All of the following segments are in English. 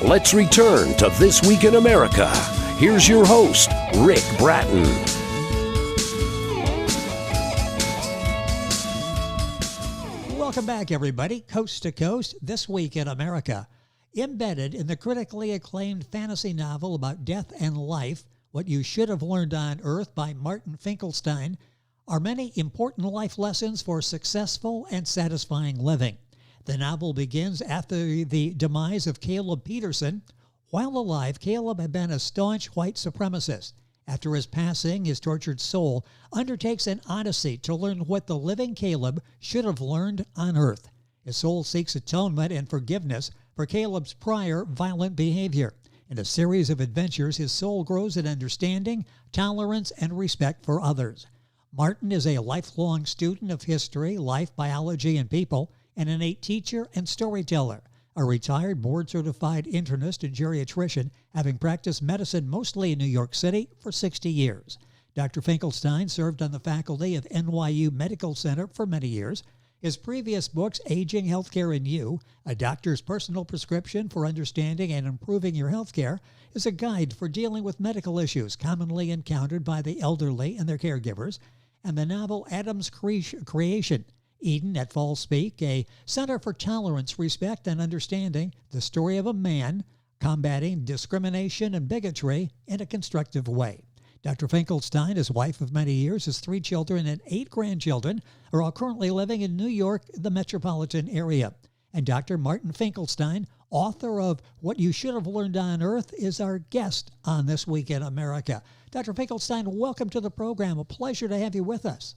Let's return to This Week in America. Here's your host, Rick Bratton. Welcome back, everybody. Coast to Coast, This Week in America. Embedded in the critically acclaimed fantasy novel about death and life, What You Should Have Learned on Earth by Martin Finkelstein, are many important life lessons for successful and satisfying living. The novel begins after the demise of Caleb Peterson. While alive, Caleb had been a staunch white supremacist. After his passing, his tortured soul undertakes an odyssey to learn what the living Caleb should have learned on Earth. His soul seeks atonement and forgiveness for Caleb's prior violent behavior. In a series of adventures, his soul grows in understanding, tolerance, and respect for others. Martin is a lifelong student of history, life, biology, and people, an innate teacher and storyteller. A retired board-certified internist and geriatrician, having practiced medicine mostly in New York City for 60 years. Dr. Finkelstein served on the faculty of NYU Medical Center for many years. His previous books, Aging, Healthcare, and You, A Doctor's Personal Prescription for Understanding and Improving Your Healthcare, is a guide for dealing with medical issues commonly encountered by the elderly and their caregivers, and the novel Adam's Creation, Eden at Falls Peak, a center for tolerance, respect, and understanding, the story of a man combating discrimination and bigotry in a constructive way. Dr. Finkelstein, his wife of many years, has 3 children and 8 grandchildren, are all currently living in New York, the metropolitan area. And Dr. Martin Finkelstein, author of What You Should Have Learned on Earth, is our guest on This Week in America. Dr. Finkelstein, welcome to the program. A pleasure to have you with us.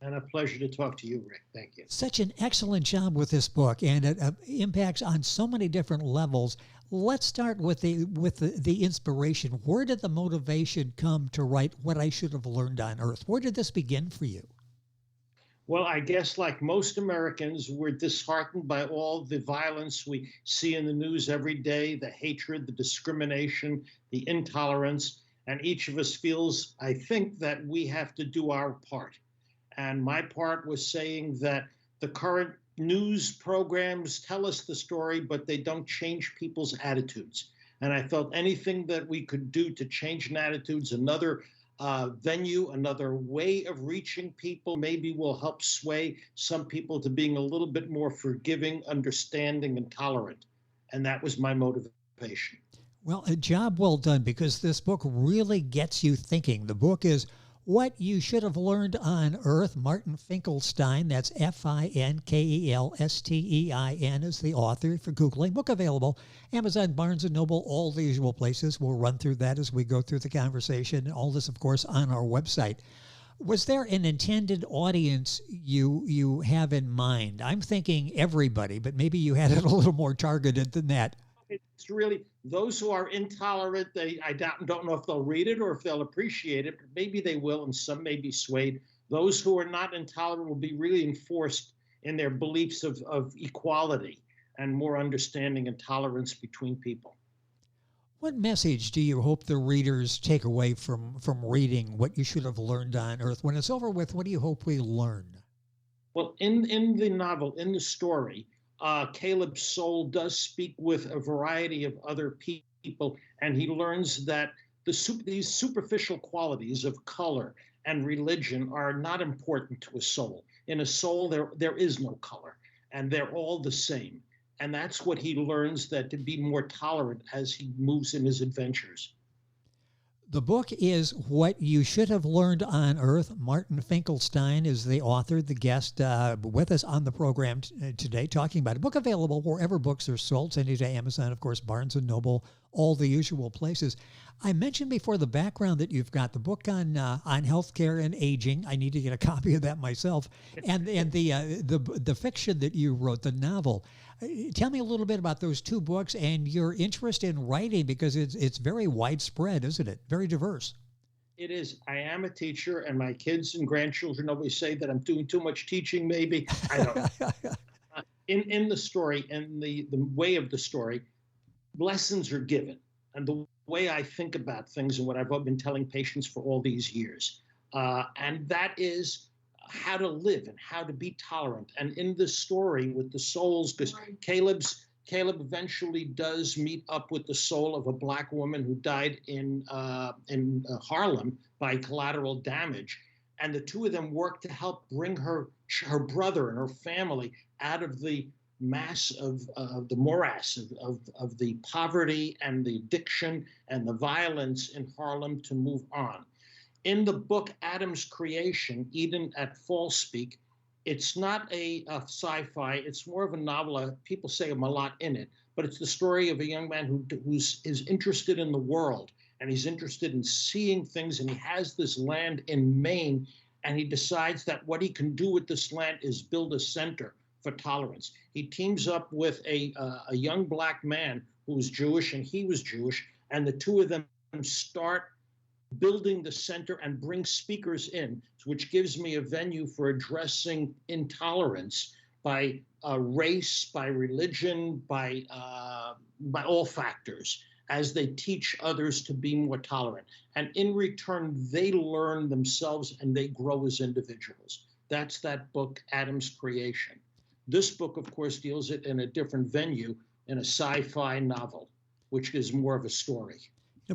And a pleasure to talk to you, Rick. Thank you. Such an excellent job with this book, and it impacts on so many different levels. Let's start with the inspiration. Where did the motivation come to write What I Should Have Learned on Earth? Where did this begin for you? Well, I guess like most Americans, we're disheartened by all the violence we see in the news every day, the hatred, the discrimination, the intolerance, and each of us feels, I think, that we have to do our part. And my part was saying that the current news programs tell us the story, but they don't change people's attitudes. And I felt anything that we could do to change an attitudes, another venue, another way of reaching people, maybe will help sway some people to being a little bit more forgiving, understanding, and tolerant. And that was my motivation. Well, a job well done, because this book really gets you thinking. The book is What You Should Have Learned on Earth. Martin Finkelstein, that's Finkelstein is the author for Googling. Book available, Amazon, Barnes & Noble, all the usual places. We'll run through that as we go through the conversation. All this, of course, on our website. Was there an intended audience you have in mind? I'm thinking everybody, but maybe you had it a little more targeted than that. It's really those who are intolerant. I don't know if they'll read it or if they'll appreciate it, but maybe they will, and some may be swayed. Those who are not intolerant will be really enforced in their beliefs of equality and more understanding and tolerance between people. What message do you hope the readers take away from reading What You Should Have Learned on Earth? When it's over with, what do you hope we learn? Well, in the novel, in the story, Caleb's soul does speak with a variety of other people, and he learns that these superficial qualities of color and religion are not important to a soul. In a soul, there is no color, and they're all the same. And that's what he learns, that to be more tolerant as he moves in his adventures. The book is What You Should Have Learned on Earth. Martin Finkelstein is the author, the guest with us on the program today, talking about a book available wherever books are sold. Send it to Amazon, of course, Barnes & Noble, all the usual places. I mentioned before the background that you've got the book on healthcare and aging. I need to get a copy of that myself. And the fiction that you wrote, the novel. Tell me a little bit about those 2 books and your interest in writing, because it's very widespread, isn't it? Very diverse. It is. I am a teacher, and my kids and grandchildren always say that I'm doing too much teaching, maybe. I don't know. In the story, in the way of the story, lessons are given. And the way I think about things and what I've been telling patients for all these years. And that is how to live and how to be tolerant. And in this story with the souls, because Caleb's Caleb eventually does meet up with the soul of a black woman who died in Harlem by collateral damage, and the two of them work to help bring her brother and her family out of the mass of the morass of the poverty and the addiction and the violence in Harlem to move on. In the book Adam's Creation, Eden at Fall Speak, it's not a sci-fi, it's more of a novel. People say a lot in it, but it's the story of a young man who's interested in the world, and he's interested in seeing things, and he has this land in Maine, and he decides that what he can do with this land is build a center for tolerance. He teams up with a young black man who was Jewish, and he was Jewish, and the two of them start building the center and bring speakers in, which gives me a venue for addressing intolerance by race, by religion, by all factors, as they teach others to be more tolerant. And in return, they learn themselves and they grow as individuals. That's that book, Adam's Creation. This book, of course, deals it in a different venue, in a sci-fi novel, which is more of a story.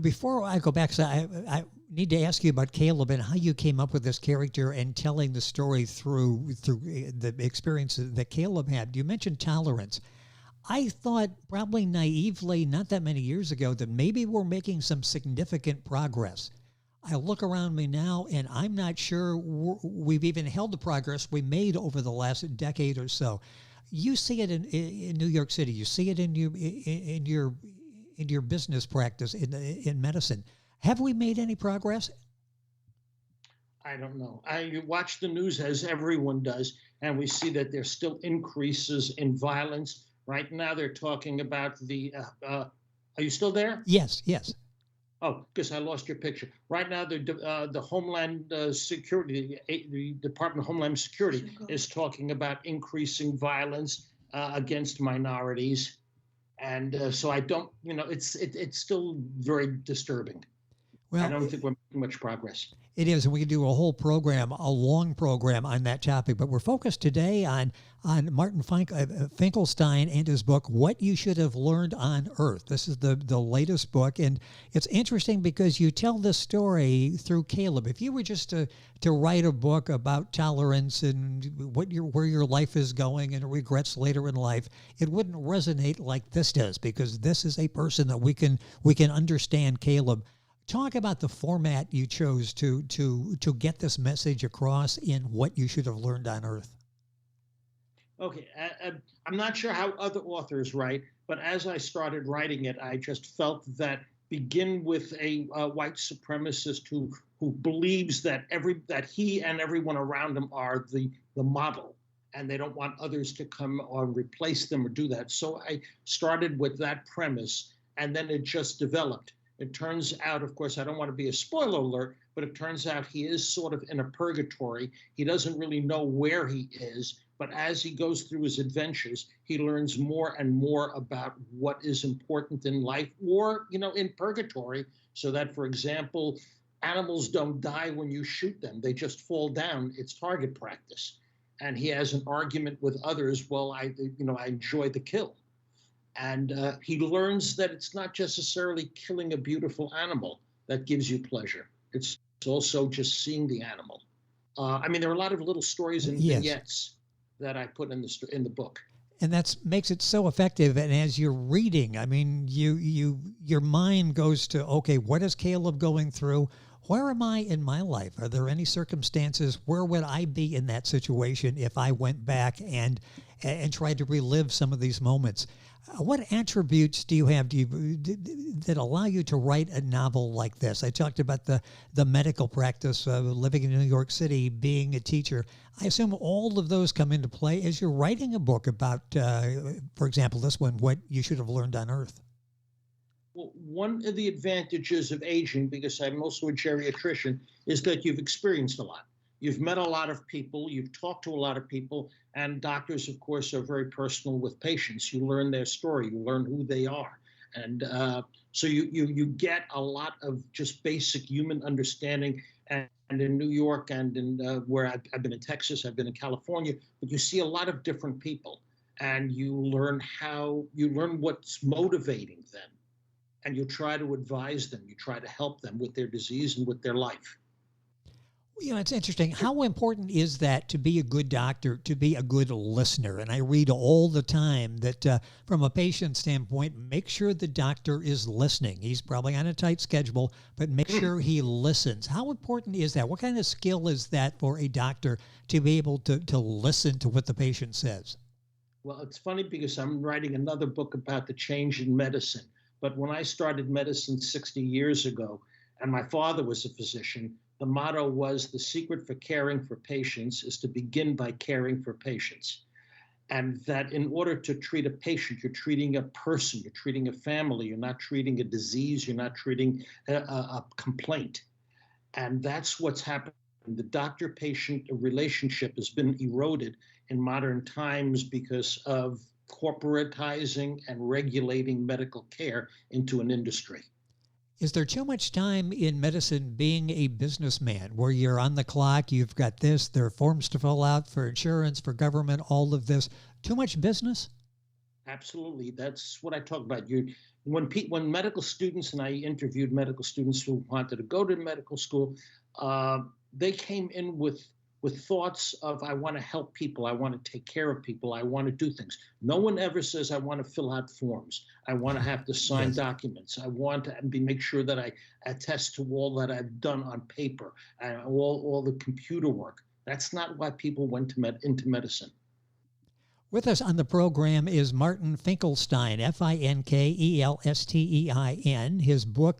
Before I go back, I need to ask you about Caleb and how you came up with this character and telling the story through the experiences that Caleb had. You mentioned tolerance. I thought probably naively, not that many years ago, that maybe we're making some significant progress. I look around me now, and I'm not sure we've even held the progress we made over the last decade or so. You see it in New York City. You see it in your business practice in medicine. Have we made any progress? I don't know. I watch the news as everyone does, and we see that there's still increases in violence. Right now, they're talking about the. Are you still there? Yes. Oh, because I lost your picture. Right now, the Homeland Security, the Department of Homeland Security, is talking about increasing violence against minorities. And so I don't, it's still very disturbing. Well, I don't think we're making much progress. It is, and we can do a whole program, a long program on that topic. But we're focused today on Martin Finkelstein and his book, What You Should Have Learned on Earth. This is the latest book, and it's interesting because you tell this story through Caleb. If you were just to write a book about tolerance and where your life is going and regrets later in life, it wouldn't resonate like this does, because this is a person that we can understand, Caleb. Talk about the format you chose to get this message across in What You Should Have Learned on Earth. Okay, I'm not sure how other authors write, but as I started writing it, I just felt that begin with a white supremacist who believes that he and everyone around him are the model, and they don't want others to come or replace them or do that. So I started with that premise, and then it just developed. It turns out, of course, I don't want to be a spoiler alert, but it turns out he is sort of in a purgatory. He doesn't really know where he is, but as he goes through his adventures, he learns more and more about what is important in life or, in purgatory, so that, for example, animals don't die when you shoot them. They just fall down. It's target practice. And he has an argument with others. Well, I enjoy the kill. And he learns that it's not just necessarily killing a beautiful animal that gives you pleasure. It's also just seeing the animal. There are a lot of little stories and vignettes that I put in the book. And that makes it so effective. And as you're reading, your mind goes to, okay, what is Caleb going through? Where am I in my life? Are there any circumstances? Where would I be in that situation if I went back and tried to relive some of these moments? What attributes do you have that allow you to write a novel like this? I talked about the medical practice, living in New York City, being a teacher. I assume all of those come into play as you're writing a book about, for example, this one, What You Should Have Learned on Earth. Well, one of the advantages of aging, because I'm also a geriatrician, is that you've experienced a lot. You've met a lot of people, you've talked to a lot of people, and doctors, of course, are very personal with patients. You learn their story, you learn who they are. And so you get a lot of just basic human understanding. And in New York and in where I've been in Texas, I've been in California, but you see a lot of different people. and you learn what's motivating them, and you try to advise them, you try to help them with their disease and with their life. It's interesting. How important is that to be a good doctor, to be a good listener? And I read all the time that from a patient standpoint, make sure the doctor is listening. He's probably on a tight schedule, but make sure he listens. How important is that? What kind of skill is that for a doctor to be able to listen to what the patient says? Well, it's funny because I'm writing another book about the change in medicine. But when I started medicine 60 years ago, and my father was a physician, the motto was the secret for caring for patients is to begin by caring for patients. And that in order to treat a patient, you're treating a person, you're treating a family, you're not treating a disease, you're not treating a complaint. And that's what's happened. The doctor-patient relationship has been eroded in modern times because of corporatizing and regulating medical care into an industry. Is there too much time in medicine being a businessman where you're on the clock, you've got this, there are forms to fill out for insurance, for government, all of this? Too much business? Absolutely. That's what I talk about. When medical students, and I interviewed medical students who wanted to go to medical school, they came in with thoughts of, I want to help people, I want to take care of people, I want to do things. No one ever says, I want to fill out forms, I want to have to sign documents, I want to make sure that I attest to all that I've done on paper, all the computer work. That's not why people went into medicine. With us on the program is Martin Finkelstein, Finkelstein.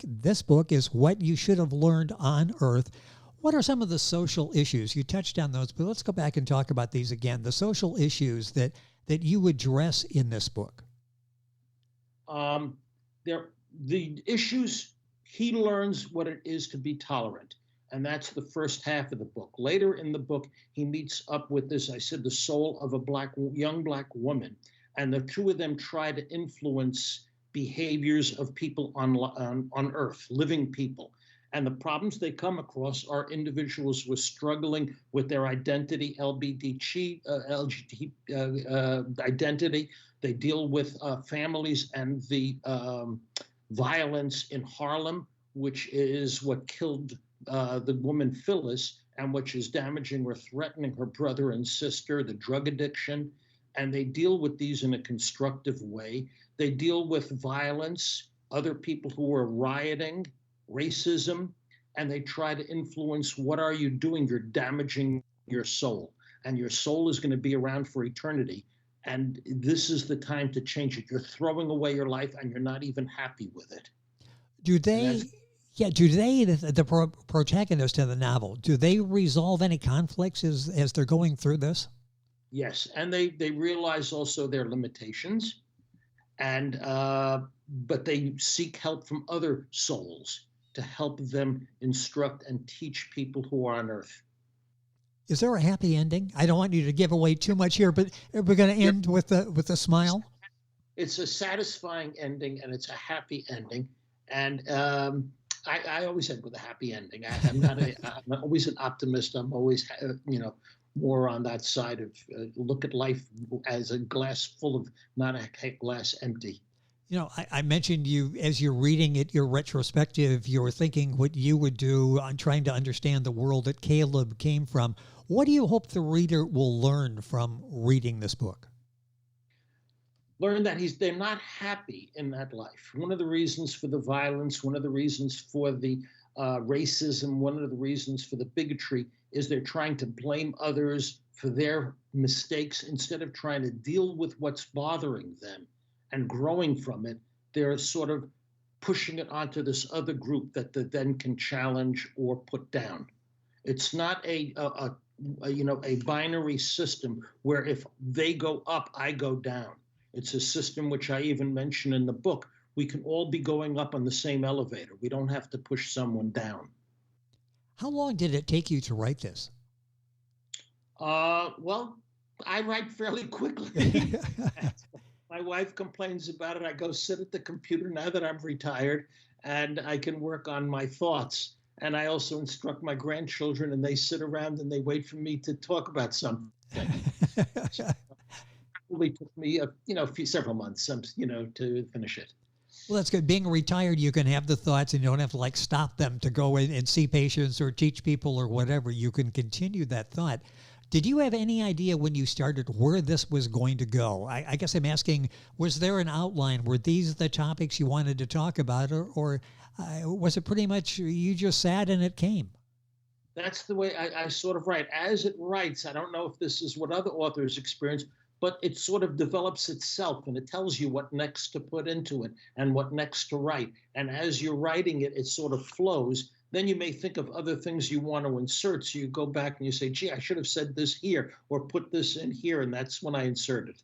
This book is What You Should Have Learned on Earth. What are some of the social issues? You touched on those, but let's go back and talk about these again. The social issues that you address in this book. The issues, he learns what it is to be tolerant. And that's the first half of the book. Later in the book, he meets up with this, I said, the soul of a young black woman. And the two of them try to influence behaviors of people on Earth, living people. And the problems they come across are individuals who are struggling with their identity, LGBT identity. They deal with families and the violence in Harlem, which is what killed the woman Phyllis, and which is damaging or threatening her brother and sister, the drug addiction. And they deal with these in a constructive way. They deal with violence, other people who are rioting, racism, and they try to influence, what are you doing? You're damaging your soul, and your soul is going to be around for eternity. And this is the time to change it. You're throwing away your life and you're not even happy with it. The protagonist of the novel, do they resolve any conflicts as they're going through this? Yes, and they realize also their limitations, and but they seek help from other souls to help them instruct and teach people who are on Earth. Is there a happy ending? I don't want you to give away too much here, but we're going to end with a smile. It's a satisfying ending, and it's a happy ending, and I always end with a happy ending. I'm always an optimist. I'm always, more on that side of look at life as a glass full of, not a glass empty. I mentioned you, as you're reading it, your retrospective, you were thinking what you would do on trying to understand the world that Caleb came from. What do you hope the reader will learn from reading this book? Learn that they're not happy in that life. One of the reasons for the violence, one of the reasons for the racism, one of the reasons for the bigotry is they're trying to blame others for their mistakes instead of trying to deal with what's bothering them and growing from it. They're sort of pushing it onto this other group that they then can challenge or put down. It's not a binary system where if they go up, I go down. It's a system which I even mention in the book. We can all be going up on the same elevator. We don't have to push someone down. How long did it take you to write this? Well, I write fairly quickly. My wife complains about it. I go sit at the computer now that I'm retired, and I can work on my thoughts. And I also instruct my grandchildren, and they sit around and they wait for me to talk about something. Probably took me, several months, to finish it. Well, that's good. Being retired, you can have the thoughts and you don't have to like stop them to go in and see patients or teach people or whatever. You can continue that thought. Did you have any idea when you started where this was going to go? I guess I'm asking, was there an outline? Were these the topics you wanted to talk about, or was it pretty much you just sat and it came? That's the way I sort of write. As it writes, I don't know if this is what other authors experience, but it sort of develops itself and it tells you what next to put into it and what next to write. And as you're writing it, it sort of flows. Then you may think of other things you want to insert. So you go back and you say, gee, I should have said this here or put this in here. And that's when I insert it.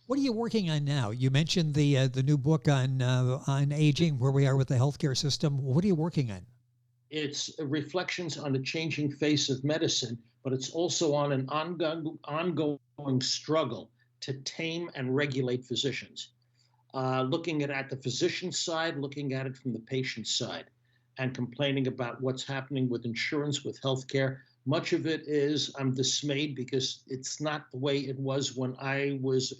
What are you working on now? You mentioned the new book on aging, where we are with the healthcare system. What are you working on? It's reflections on the changing face of medicine, but it's also on an ongoing struggle to tame and regulate physicians. Looking at the physician side, looking at it from the patient side, and complaining about what's happening with insurance, with healthcare. Much of it is I'm dismayed because it's not the way it was when I was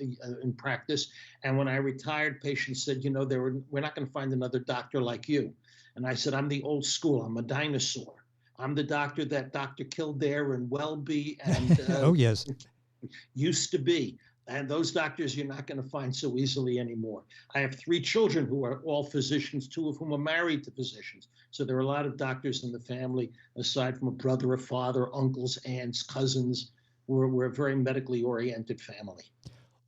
in practice. And when I retired, patients said, we're not going to find another doctor like you. And I said, I'm the old school. I'm a dinosaur. I'm the doctor that Dr. Kildare and Welby and oh, yes, used to be. And those doctors you're not going to find so easily anymore. I have 3 children who are all physicians, 2 of whom are married to physicians. So there are a lot of doctors in the family, aside from a brother, a father, uncles, aunts, cousins. We're a very medically oriented family.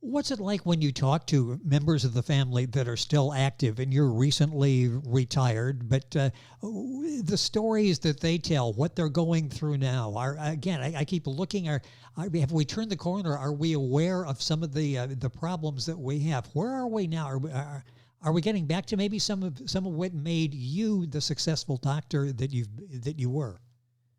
What's it like when you talk to members of the family that are still active and you're recently retired, but the stories that they tell, what they're going through now are, again, I keep looking, have we turned the corner? Are we aware of some of the problems that we have? Where are we now? Are we getting back to maybe some of what made you the successful doctor that you were?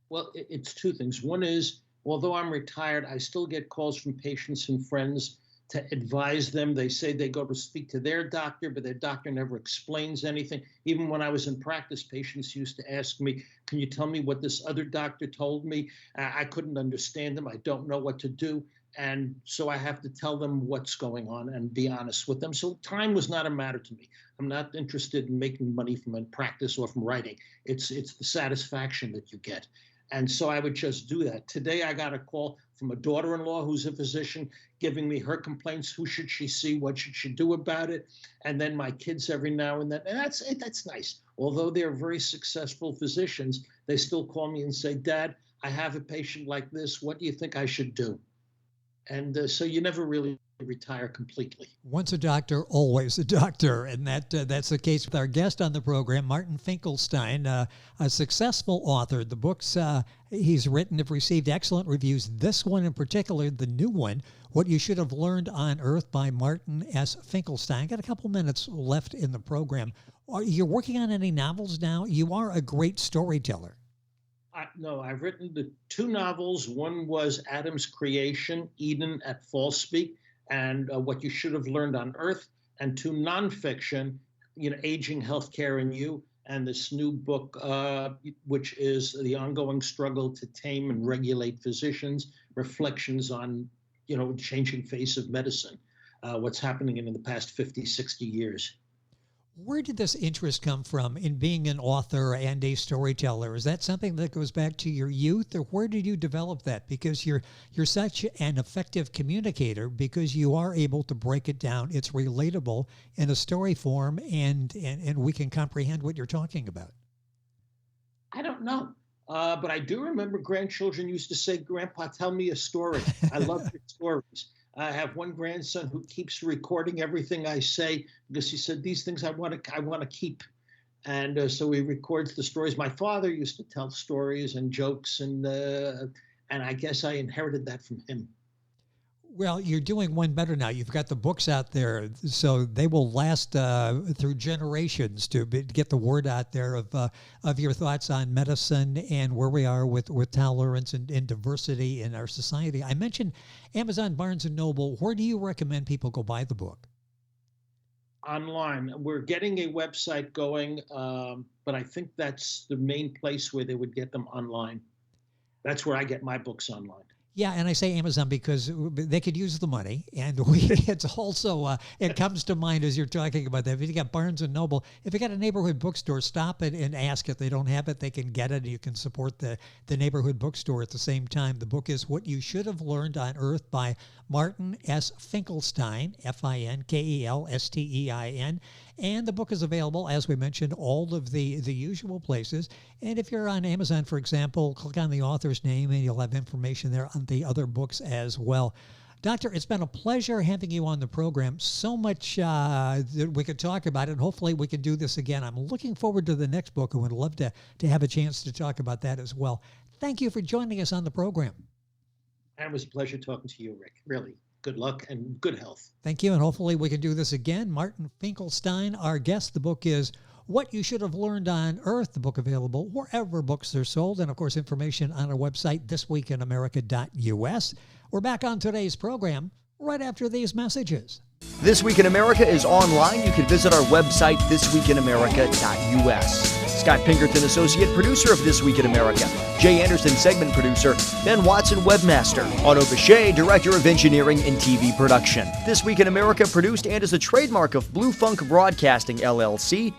Well, it's 2 things. One is, although I'm retired, I still get calls from patients and friends to advise them. They say they go to speak to their doctor, but their doctor never explains anything. Even when I was in practice, patients used to ask me, can you tell me what this other doctor told me? I couldn't understand them. I don't know what to do. And so I have to tell them what's going on and be honest with them. So time was not a matter to me. I'm not interested in making money from practice or from writing. It's the satisfaction that you get. And so I would just do that. Today, I got a call from a daughter-in-law who's a physician giving me her complaints. Who should she see? What should she do about it? And then my kids every now and then. And that's nice. Although they're very successful physicians, they still call me and say, Dad, I have a patient like this. What do you think I should do? And so you never really retire completely. Once a doctor, always a doctor. And that's the case with our guest on the program, Martin Finkelstein, a successful author. The books he's written have received excellent reviews. This one in particular, the new one, What You Should Have Learned on Earth by Martin S. Finkelstein. Got a couple minutes left in the program. Are you working on any novels now? You are a great storyteller. No, I've written the 2 novels. One was Adam's Creation, Eden at Fallspeak, and What You Should Have Learned on Earth, and 2 nonfiction, Aging, Healthcare, and You, and this new book, which is the ongoing struggle to tame and regulate physicians, reflections on, changing face of medicine, what's happening in the past 50, 60 years. Where did this interest come from in being an author and a storyteller? Is that something that goes back to your youth, or where did you develop that? Because you're such an effective communicator, because you are able to break it down. It's relatable in a story form, and we can comprehend what you're talking about. I don't know. But I do remember grandchildren used to say, Grandpa, tell me a story. I love your stories. I have one grandson who keeps recording everything I say because he said, these things I want to keep. And so he records the stories. My father used to tell stories and jokes, and I guess I inherited that from him. Well, you're doing one better now. You've got the books out there, so they will last through generations to get the word out there of your thoughts on medicine and where we are with tolerance and diversity in our society. I mentioned Amazon, Barnes & Noble. Where do you recommend people go buy the book? Online. We're getting a website going, but I think that's the main place where they would get them online. That's where I get my books online. Yeah, and I say Amazon because they could use the money, and it's also it comes to mind as you're talking about that. If you got Barnes and Noble, if you got a neighborhood bookstore, stop it and ask if they don't have it. They can get it, and you can support the neighborhood bookstore at the same time. The book is What You Should Have Learned on Earth by Martin S. Finkelstein, Finkelstein, and the book is available, as we mentioned, all of the usual places. And if you're on Amazon, for example, click on the author's name and you'll have information there on the other books as well. Doctor, it's been a pleasure having you on the program. So much that we could talk about, and hopefully we can do this again. I'm looking forward to the next book and would love to have a chance to talk about that as well. Thank you for joining us on the program. And it was a pleasure talking to you, Rick. Really. Good luck and good health. Thank you, and hopefully we can do this again. Martin Finkelstein, our guest. The book is What You Should Have Learned on Earth. The book available wherever books are sold, and of course information on our website, thisweekinamerica.us. We're back on today's program right after these messages. This Week in America is online. You can visit our website, thisweekinamerica.us. Scott Pinkerton, Associate Producer of This Week in America. Jay Anderson, Segment Producer. Ben Watson, Webmaster. Otto Bechet, Director of Engineering and TV Production. This Week in America produced and is a trademark of Blue Funk Broadcasting, LLC.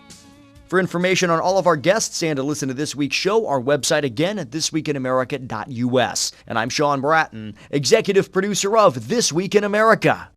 For information on all of our guests and to listen to this week's show, our website again at thisweekinamerica.us. And I'm Sean Bratton, Executive Producer of This Week in America.